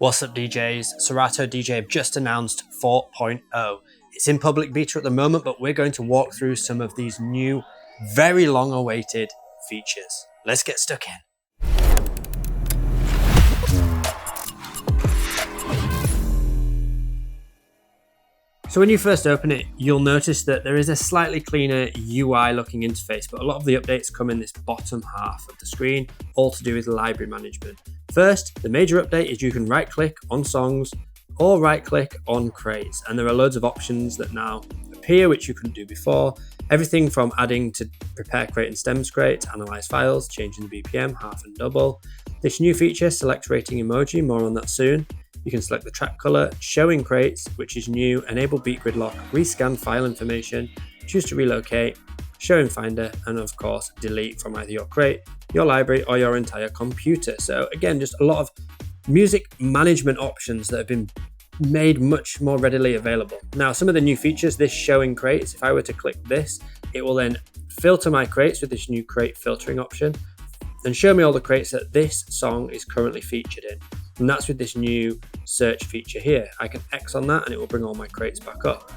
What's up DJs, Serato DJ have just announced 4.0. It's in public beta at the moment, but we're going to walk through some of these new, very long awaited features. Let's get stuck in. So when you first open it, you'll notice that there is a slightly cleaner UI looking interface, but a lot of the updates come in this bottom half of the screen, all to do with library management. First, the major update is you can right click on songs or right click on crates, and there are loads of options that now appear which you couldn't do before. Everything from adding to prepare crate and stems crate, analyze files, changing the BPM, half and double. This new feature, select rating emoji, more on that soon. You can select the track color, showing crates, which is new, enable Beatgrid lock, rescan file information, choose to relocate, show in Finder, and of course, delete from either your crate, your library, or your entire computer. So again, just a lot of music management options that have been made much more readily available. Now, some of the new features, this showing crates, if I were to click this, it will then filter my crates with this new crate filtering option and show me all the crates that this song is currently featured in. And that's with this new search feature here. I can X on that and it will bring all my crates back up.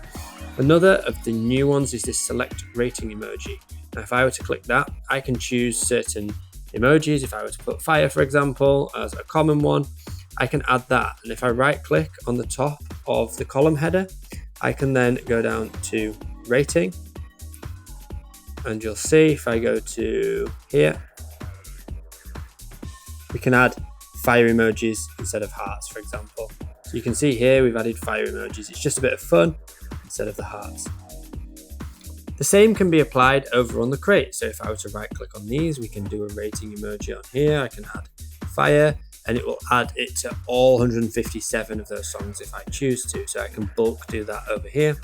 Another of the new ones is this select rating emoji. Now, if I were to click that, I can choose certain emojis. If I were to put fire, for example, as a common one, I can add that. And if I right click on the top of the column header, I can then go down to rating. And you'll see if I go to here, we can add fire emojis instead of hearts, for example. So you can see here we've added fire emojis. It's just a bit of fun instead of the hearts. The same can be applied over on the crate. So if I were to right click on these, we can do a rating emoji on here. I can add fire and it will add it to all 157 of those songs if I choose to. So I can bulk do that over here.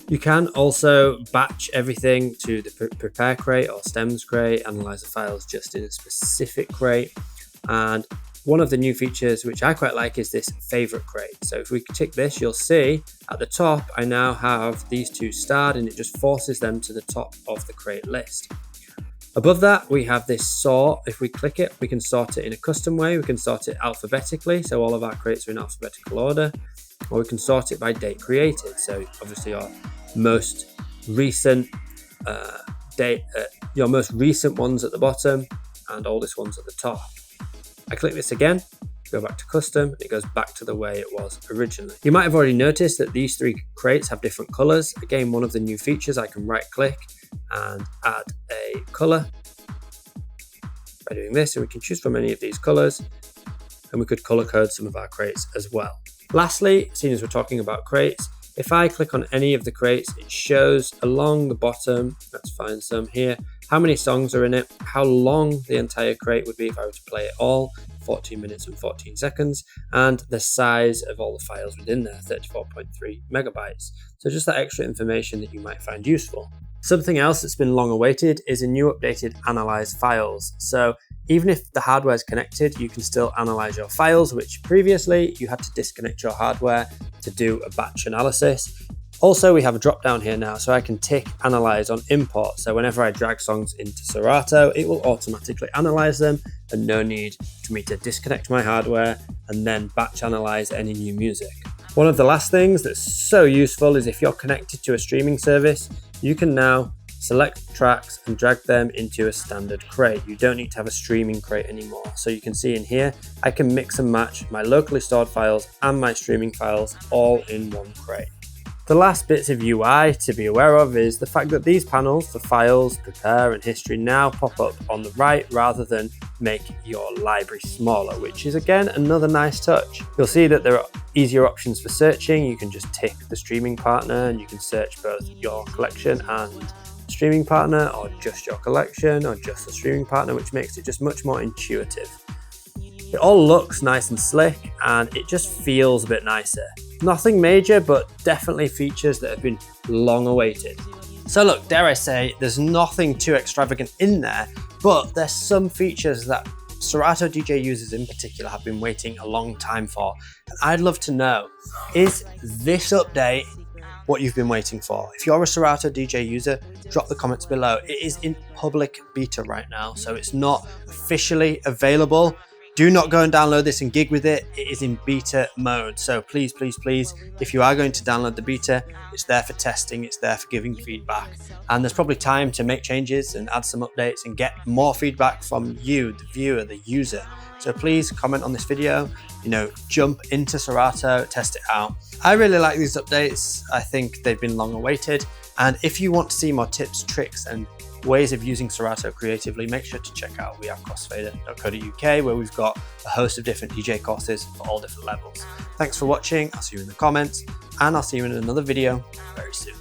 You can also batch everything to the prepare crate or stems crate, analyze the files just in a specific crate. And one of the new features which I quite like is this favorite crate. So if we tick this, you'll see at the top I now have these two starred and it just forces them to the top of the crate list. Above that we have this sort. If we click it, we can sort it in a custom way. We can sort it alphabetically, so all of our crates are in alphabetical order, or we can sort it by date created. So obviously our most recent your most recent ones at the bottom and oldest ones at the top. I click this again, go back to custom, and it goes back to the way it was originally. You might have already noticed that these three crates have different colors. Again, one of the new features, I can right click and add a color by doing this, and we can choose from any of these colors, and we could color code some of our crates as well. Lastly, seeing as we're talking about crates, if I click on any of the crates, it shows along the bottom, let's find some here, how many songs are in it, how long the entire crate would be if I were to play it all, 14 minutes and 14 seconds, and the size of all the files within there, 34.3 megabytes. So just that extra information that you might find useful. Something else that's been long awaited is a new updated analyze files. So even if the hardware is connected, you can still analyze your files, which previously you had to disconnect your hardware to do a batch analysis. Also, we have a drop down here now, so I can tick analyze on import. So whenever I drag songs into Serato, it will automatically analyze them and no need for me to disconnect my hardware and then batch analyze any new music. One of the last things that's so useful is if you're connected to a streaming service, you can now select tracks and drag them into a standard crate. You don't need to have a streaming crate anymore. So you can see in here, I can mix and match my locally stored files and my streaming files all in one crate. The last bits of UI to be aware of is the fact that these panels for files, prepare and history now pop up on the right rather than make your library smaller, which is again another nice touch. You'll see that there are easier options for searching. You can just tick the streaming partner and you can search both your collection and streaming partner, or just your collection, or just the streaming partner, which makes it just much more intuitive. It all looks nice and slick and it just feels a bit nicer. Nothing major, but definitely features that have been long awaited. So look, dare I say, there's nothing too extravagant in there, but there's some features that Serato DJ users in particular have been waiting a long time for. And I'd love to know, is this update what you've been waiting for? If you're a Serato DJ user, drop the comments below. It is in public beta right now, so it's not officially available. Do not go and download this and gig with it. It is in beta mode. So please, please, please, if you are going to download the beta, it's there for testing, it's there for giving feedback. And there's probably time to make changes and add some updates and get more feedback from you, the viewer, the user. So please comment on this video, jump into Serato, test it out. I really like these updates. I think they've been long awaited. And if you want to see more tips, tricks, and ways of using Serato creatively, make sure to check out wearecrossfader.co.uk, where we've got a host of different DJ courses for all different levels. Thanks for watching. I'll see you in the comments, and I'll see you in another video very soon.